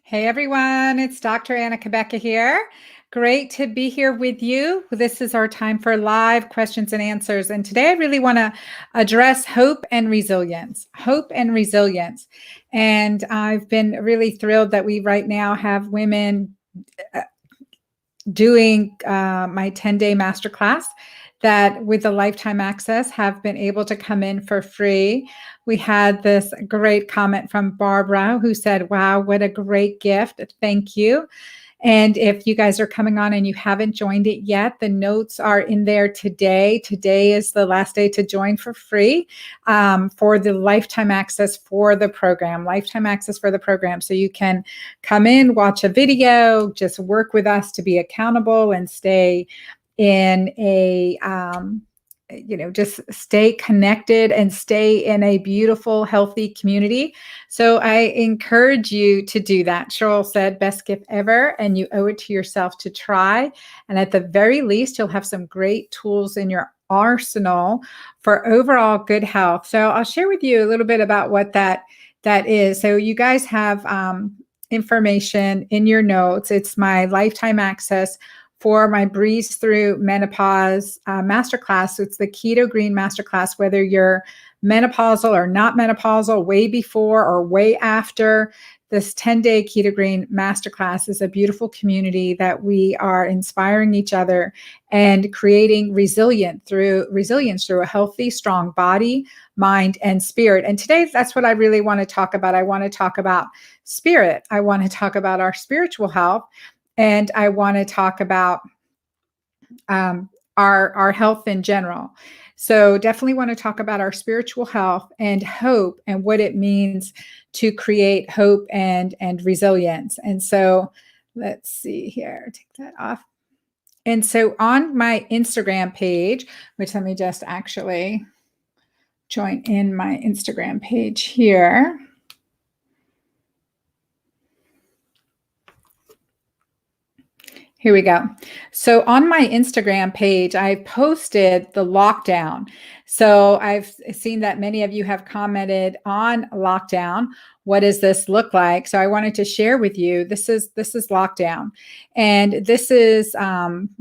Hey everyone, it's Dr. Anna Cabeca here. Great to be here with you. This is our time for live questions and answers. And today I really want to address hope and resilience. Hope and resilience. And I've been really thrilled that we right now have women doing my 10-day masterclass that with the lifetime access have been able to come in for free. We had this great comment from Barbara who said, wow, what a great gift. Thank you. And if you guys are coming on and you haven't joined it yet, the notes are in there today. Today is the last day to join for free for the lifetime access for the program, So you can come in, watch a video, just work with us to be accountable and stay in a just stay connected and stay in a beautiful, healthy community. So I encourage you to do that. Cheryl said, best gift ever, and you owe it to yourself to try. And at the very least, you'll have some great tools in your arsenal for overall good health. So I'll share with you a little bit about what that is. So you guys have information in your notes. It's my lifetime access for my Breeze Through Menopause Masterclass. So it's the Keto-Green Masterclass, whether you're menopausal or not menopausal, way before or way after. This 10-day Keto-Green Masterclass is a beautiful community that we are inspiring each other and creating resilience through a healthy, strong body, mind, and spirit. And today, that's what I really want to talk about. I want to talk about spirit. I want to talk about our spiritual health. And I want to talk about our health in general. So definitely want to talk about our spiritual health and hope and what it means to create hope and resilience. And so let's see here, take that off. And so on my Instagram page, which let me just actually join in my Instagram page here. Here we go. So on my Instagram page, I posted the lockdown. So I've seen that many of you have commented on lockdown. What does this look like? So I wanted to share with you, this is lockdown. And this is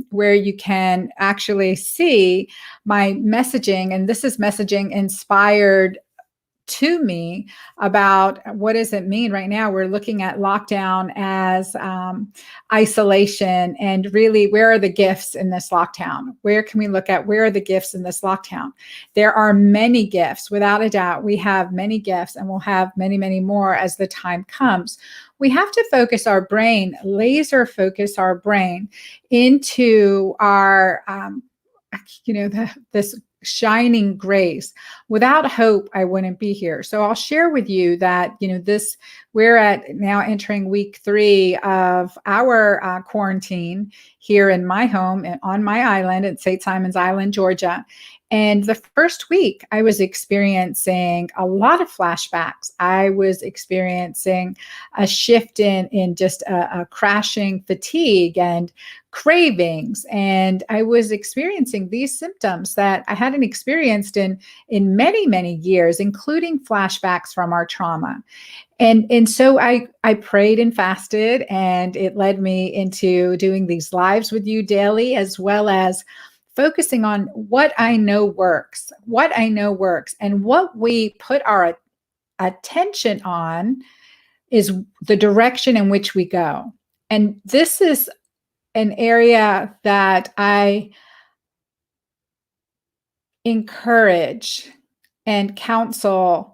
where you can actually see my messaging. And this is messaging inspired to me about what does it mean right now. We're looking at lockdown as isolation, and really, where are the gifts in this lockdown? Where can we look at where are the gifts in this lockdown? There are many gifts, without a doubt. We have many gifts, and we'll have many, many more as the time comes. We have to focus our brain, laser focus our brain into our, this shining grace. Without hope, I wouldn't be here. So I'll share with you that, we're at now entering week 3 of our quarantine here in my home and on my island at St. Simon's Island, Georgia. And the first week I was experiencing a lot of flashbacks. I was experiencing a shift in just a crashing fatigue and cravings. And I was experiencing these symptoms that I hadn't experienced in many, many years, including flashbacks from our trauma. And so I prayed and fasted, and it led me into doing these lives with you daily, as well as focusing on what I know works. And what we put our attention on is the direction in which we go. And this is an area that I encourage and counsel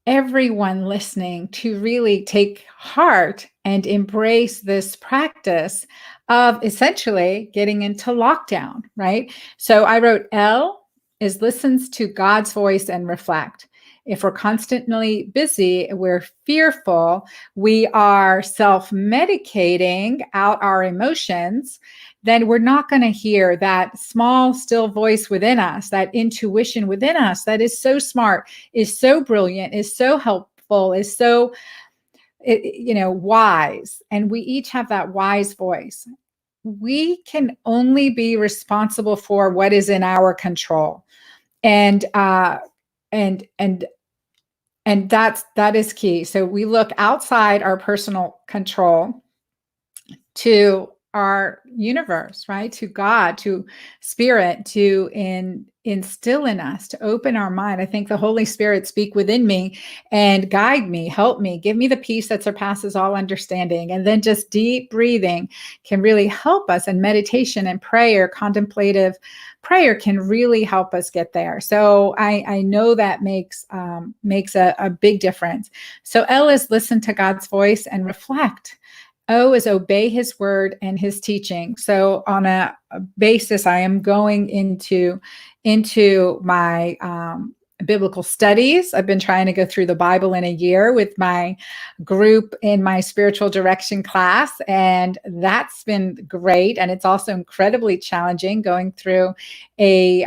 everyone listening to really take heart and embrace this practice of essentially getting into lockdown, right? So I wrote, L is listens to God's voice and reflect. If we're constantly busy, we're fearful, we are self-medicating out our emotions, then we're not going to hear that small, still voice within us, that intuition within us that is so smart, is so brilliant, is so helpful, is so wise. And we each have that wise voice. We can only be responsible for what is in our control. And And that is key. So we look outside our personal control to our universe, right? To God, to spirit, to instill in us, to open our mind. I think the Holy Spirit speak within me and guide me, help me, give me the peace that surpasses all understanding. And then just deep breathing can really help us, and meditation and prayer, contemplative prayer can really help us get there. So I know that makes a big difference. So L is listen to God's voice and reflect. O is obey his word and his teaching. So on a basis, I am going into my biblical studies. I've been trying to go through the Bible in a year with my group in my spiritual direction class, and that's been great. And it's also incredibly challenging going through a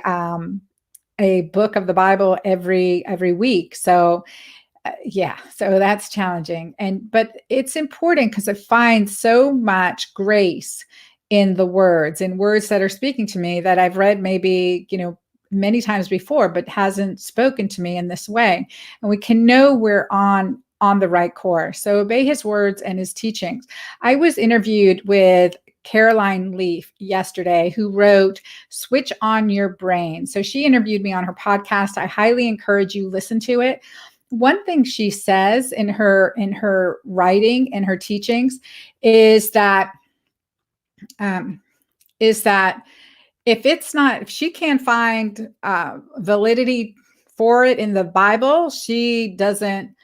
book of the Bible every week. So so that's challenging. But it's important because I find so much grace in the words that are speaking to me that I've read maybe, many times before, but hasn't spoken to me in this way. And we can know we're on the right course. So obey his words and his teachings. I was interviewed with Caroline Leaf yesterday, who wrote Switch on Your Brain. So she interviewed me on her podcast. I highly encourage you listen to it. One thing she says in her writing and her teachings is that if she can't find validity for it in the Bible, she doesn't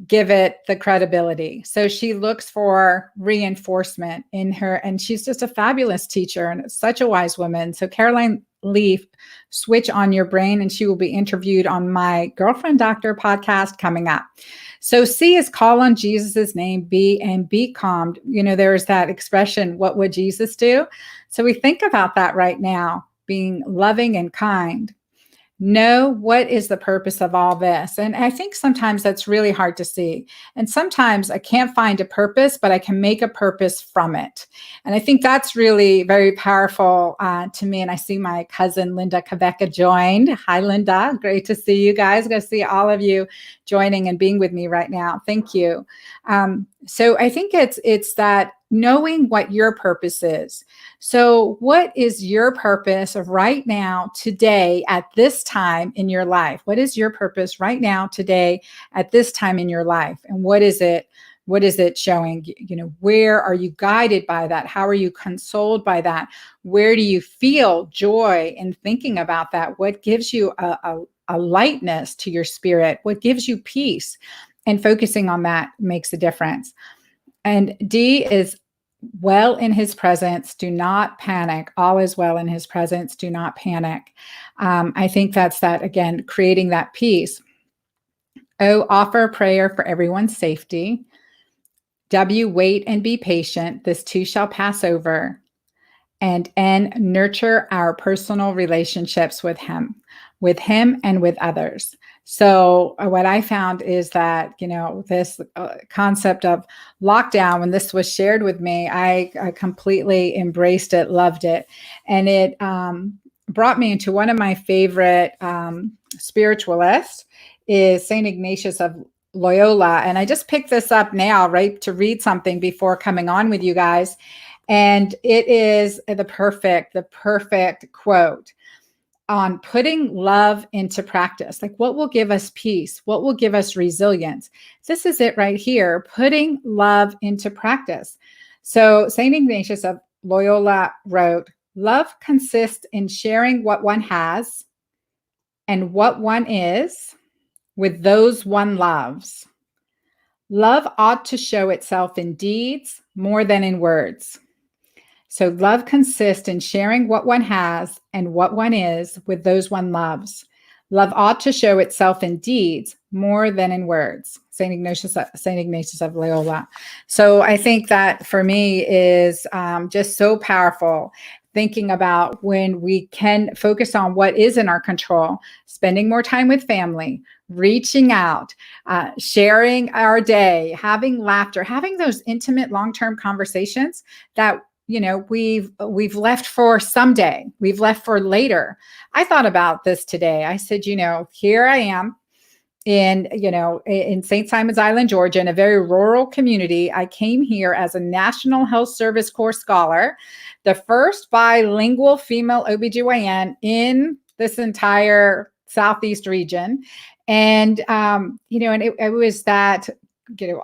give it the credibility. So she looks for reinforcement in her, and she's just a fabulous teacher and such a wise woman. So Caroline Leaf, Switch on Your Brain, and she will be interviewed on my Girlfriend Doctor podcast coming up. So C is call on Jesus's name, be calmed. There's that expression, what would Jesus do? So we think about that right now, being loving and kind. Know what is the purpose of all this. And I think sometimes that's really hard to see. And sometimes I can't find a purpose, but I can make a purpose from it. And I think that's really very powerful to me. And I see my cousin, Linda Cabeca, joined. Hi, Linda. Great to see you guys. Good to see all of you joining and being with me right now. Thank you. So I think it's that knowing what your purpose is. So what is your purpose right now, today, at this time in your life? What is your purpose right now, today, at this time in your life? And what is it? What is it showing? Where are you guided by that? How are you consoled by that? Where do you feel joy in thinking about that? What gives you a lightness to your spirit? What gives you peace? And focusing on that makes a difference. And D is well in his presence, do not panic. All is well in his presence, do not panic. I think that's that, again, creating that peace. O, offer prayer for everyone's safety. W, wait and be patient. This too shall pass over. And N, nurture our personal relationships with him and with others. So what I found is that, this concept of lockdown, when this was shared with me, I completely embraced it, loved it. And it brought me into one of my favorite spiritualists is St. Ignatius of Loyola. And I just picked this up now, right, to read something before coming on with you guys. And it is the perfect quote on putting love into practice. Like, what will give us peace? What will give us resilience? This is it right here, putting love into practice. So St. Ignatius of Loyola wrote, love consists in sharing what one has and what one is with those one loves. Love ought to show itself in deeds more than in words. So love consists in sharing what one has and what one is with those one loves. Love ought to show itself in deeds more than in words. St. Ignatius of Loyola. So I think that for me is just so powerful, thinking about when we can focus on what is in our control, spending more time with family, reaching out, sharing our day, having laughter, having those intimate long-term conversations that we've left for someday, we've left for later. I thought about this today. I said, here I am in St. Simon's Island, Georgia, in a very rural community. I came here as a National Health Service Corps scholar, the first bilingual female OBGYN in this entire Southeast region. And, and it was that,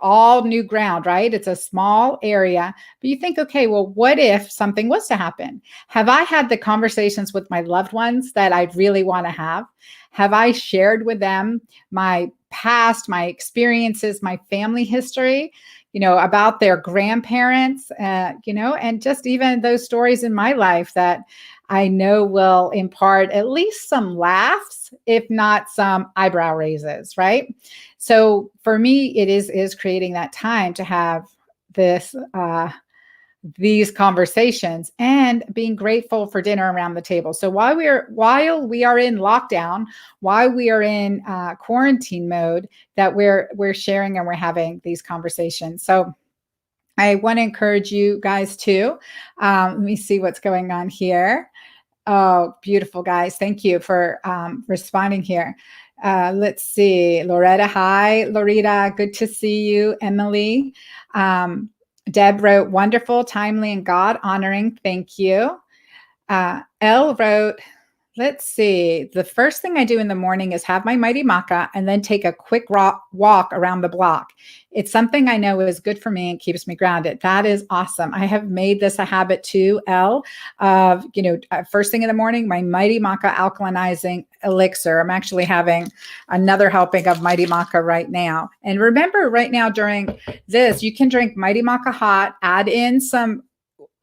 all new ground, right? It's a small area, but you think, okay, well, what if something was to happen? Have I had the conversations with my loved ones that I really want to have? Have I shared with them my past, my experiences, my family history, about their grandparents, and just even those stories in my life that I know will impart at least some laughs, if not some eyebrow raises, right? So for me, it is creating that time to have these conversations and being grateful for dinner around the table. So while we are in lockdown, while we are in quarantine mode, that we're sharing and we're having these conversations. So I want to encourage you guys too. Let me see what's going on here. Oh, beautiful, guys. Thank you for responding here. Let's see. Loretta, hi. Loretta, good to see you. Emily. Deb wrote, wonderful, timely, and God-honoring. Thank you. Elle wrote, let's see. The first thing I do in the morning is have my Mighty Maca and then take a quick walk around the block. It's something I know is good for me and keeps me grounded. That is awesome. I have made this a habit too, Elle, of, first thing in the morning, my Mighty Maca alkalinizing elixir. I'm actually having another helping of Mighty Maca right now. And remember, right now during this, you can drink Mighty Maca hot, add in some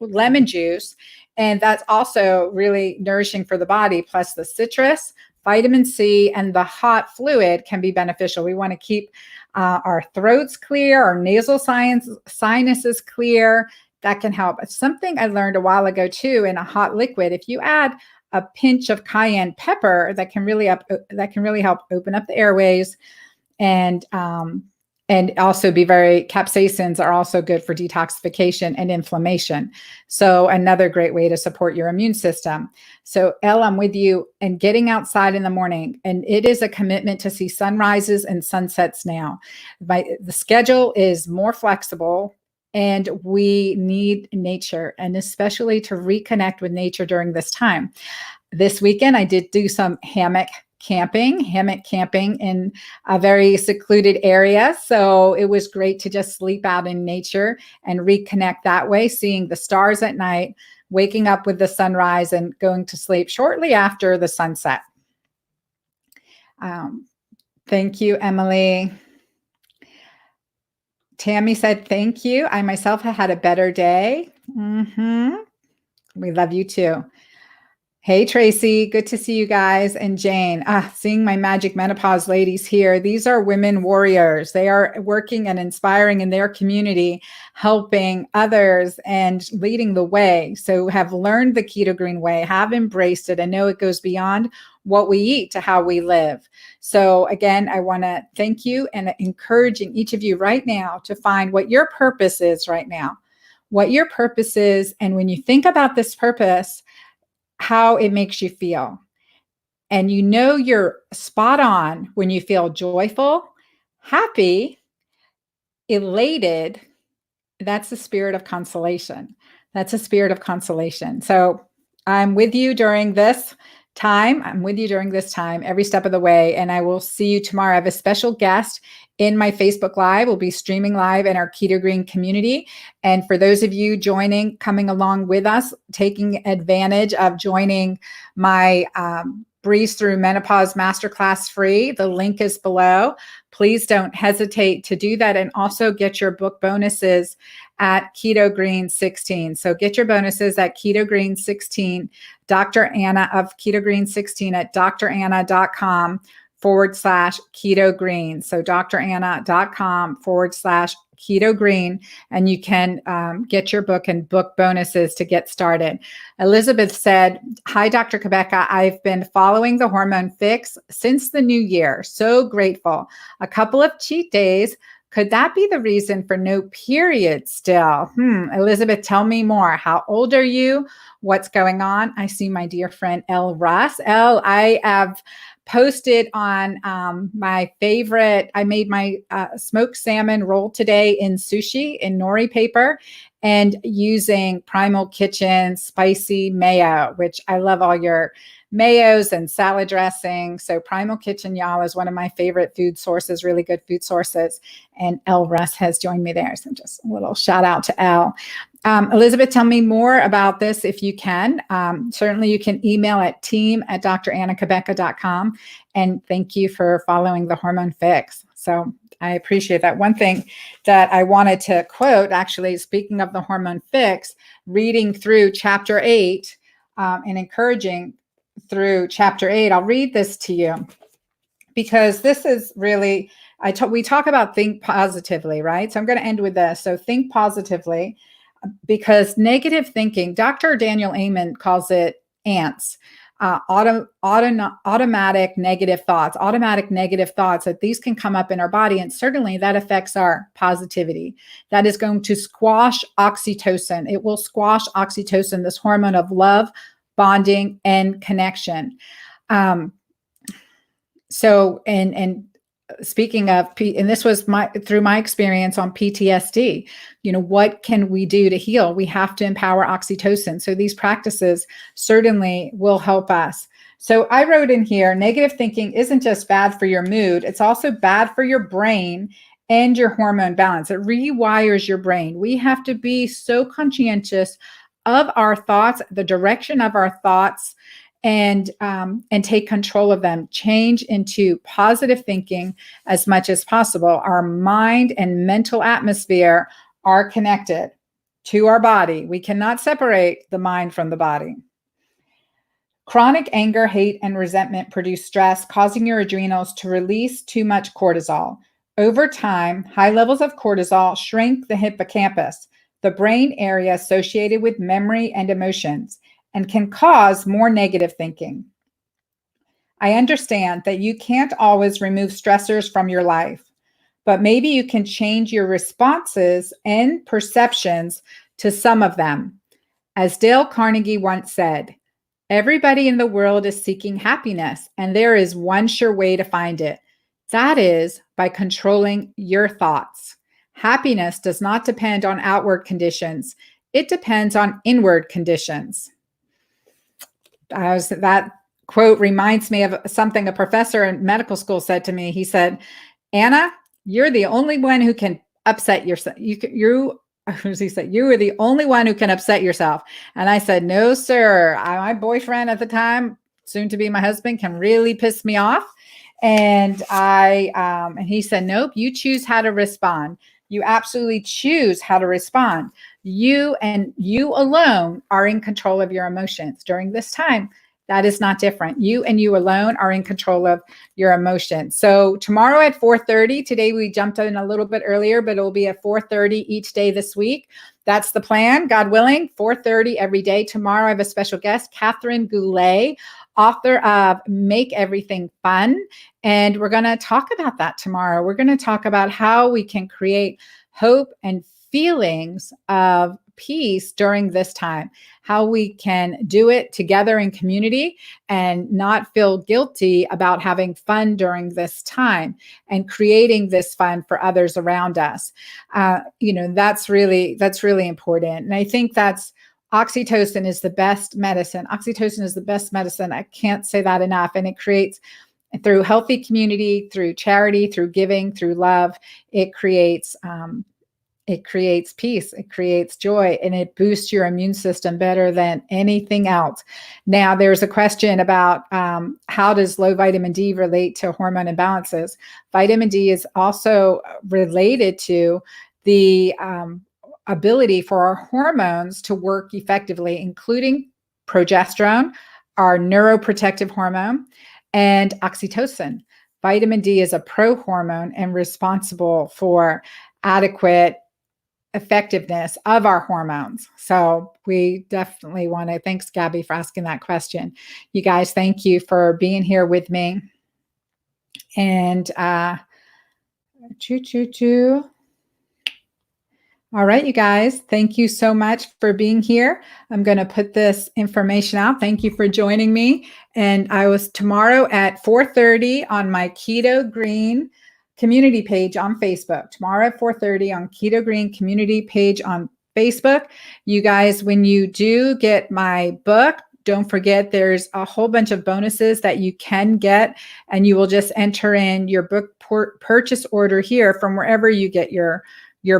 lemon juice, and that's also really nourishing for the body. Plus the citrus, vitamin C, and the hot fluid can be beneficial. We want to keep our throats clear, our nasal sinuses clear. That can help. Something I learned a while ago too, in a hot liquid, if you add a pinch of cayenne pepper, that can really help open up the airways, and also capsaicins are also good for detoxification and inflammation. So another great way to support your immune system. So Elle, I'm with you, and getting outside in the morning. And it is a commitment to see sunrises and sunsets now. The schedule is more flexible, and we need nature, and especially to reconnect with nature during this time. This weekend, I did do some hammock camping in a very secluded area. So it was great to just sleep out in nature and reconnect that way, seeing the stars at night, waking up with the sunrise, and going to sleep shortly after the sunset. Thank you, Emily. Tammy said, thank you. I myself have had a better day. We love you too. Hey, Tracy, good to see you guys. And Jane, seeing my Magic Menopause ladies here. These are women warriors. They are working and inspiring in their community, helping others and leading the way. So have learned the Keto-Green Way, have embraced it, and know it goes beyond what we eat to how we live. So again, I want to thank you and encouraging each of you right now to find what your purpose is right now, what your purpose is. And when you think about this purpose, how it makes you feel. And you're spot on when you feel joyful, happy, elated. That's the spirit of consolation. That's a spirit of consolation. So I'm with you during this time. Every step of the way. And I will see you tomorrow. I have a special guest in my Facebook Live. We'll be streaming live in our Keto-Green community. And for those of you coming along with us, taking advantage of joining my Breeze Through Menopause Masterclass free, the link is below. Please don't hesitate to do that, and also get your book bonuses at Keto-Green 16. So get your bonuses at Keto-Green 16, Dr. Anna of Keto-Green 16 at dranna.com/Keto-Green. So dranna.com/Keto-Green, and you can get your book and book bonuses to get started. Elizabeth said, hi, Dr. Cabeca. I've been following the hormone fix since the new year. So grateful. A couple of cheat days. Could that be the reason for no period still? Elizabeth, tell me more. How old are you? What's going on? I see my dear friend Elle Russ. Elle, I have posted on my favorite. I made my smoked salmon roll today in sushi in nori paper and using Primal Kitchen spicy mayo, which I love all your mayos and salad dressing. So Primal Kitchen, y'all, is one of my favorite food sources, really good food sources. And Elle Russ has joined me there. So just a little shout out to Elle. Elizabeth, tell me more about this if you can. Certainly you can email at team@drannakabeca.com. And thank you for following the Hormone Fix. So I appreciate that. One thing that I wanted to quote, actually, speaking of the Hormone Fix, reading through chapter 8 and encouraging through chapter 8, I'll read this to you because this is really, we talk about think positively, right? So I'm going to end with this. So think positively, because negative thinking, Dr. Daniel Amen calls it ants, automatic negative thoughts, that these can come up in our body. And certainly that affects our positivity. That is going to squash oxytocin. It will squash oxytocin, this hormone of love, bonding, and connection. So, speaking of, and this was through my experience on PTSD, what can we do to heal? We have to empower oxytocin. So these practices certainly will help us. So I wrote in here, negative thinking isn't just bad for your mood, it's also bad for your brain and your hormone balance. It rewires your brain. We have to be so conscientious of our thoughts, the direction of our thoughts, and take control of them, change into positive thinking as much as possible. Our mind and mental atmosphere are connected to our body. We cannot separate the mind from the body. Chronic anger, hate, and resentment produce stress, causing your adrenals to release too much cortisol. Over time, high levels of cortisol shrink the hippocampus, the brain area associated with memory and emotions, and can cause more negative thinking. I understand that you can't always remove stressors from your life, but maybe you can change your responses and perceptions to some of them. As Dale Carnegie once said, everybody in the world is seeking happiness, and there is one sure way to find it. That is by controlling your thoughts. Happiness does not depend on outward conditions. It depends on inward conditions. That quote reminds me of something a professor in medical school said to me. He said, Anna, you're the only one who can upset yourself. You are the only one who can upset yourself. And I said, no, sir. My boyfriend at the time, soon to be my husband, can really piss me off. And and he said, nope, you choose how to respond. You absolutely choose how to respond. You and you alone are in control of your emotions. During this time, that is not different. You and you alone are in control of your emotions. So tomorrow at 4:30, today we jumped in a little bit earlier, but it will be at 4:30 each day this week. That's the plan, God willing, 4:30 every day. Tomorrow I have a special guest, Catherine Goulet, author of Make Everything Fun. And we're going to talk about that tomorrow. We're going to talk about how we can create hope and feelings of peace during this time, how we can do it together in community and not feel guilty about having fun during this time and creating this fun for others around us. That's really important. And I think oxytocin is the best medicine. Oxytocin is the best medicine. I can't say that enough. And it creates, through healthy community, through charity, through giving, through love, it creates peace, it creates joy, and it boosts your immune system better than anything else. Now, there's a question about how does low vitamin D relate to hormone imbalances? Vitamin D is also related to the ability for our hormones to work effectively, including progesterone, our neuroprotective hormone, and oxytocin. Vitamin D is a prohormone and responsible for adequate effectiveness of our hormones. So we definitely want to, thanks Gabby for asking that question. You guys, thank you for being here with me. And All right, you guys, thank you so much for being here. I'm going to put this information out. Thank you for joining me. And I was tomorrow at 4:30 on my Keto Green community page on Facebook. Tomorrow at 4:30 on Keto Green community page on Facebook. You guys, when you do get my book, don't forget there's a whole bunch of bonuses that you can get, and you will just enter in your book purchase order here from wherever you get your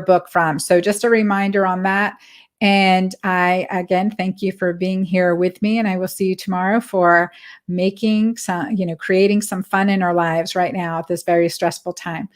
book from. So just a reminder on that. And I, again, thank you for being here with me. And I will see you tomorrow for making some, creating some fun in our lives right now at this very stressful time.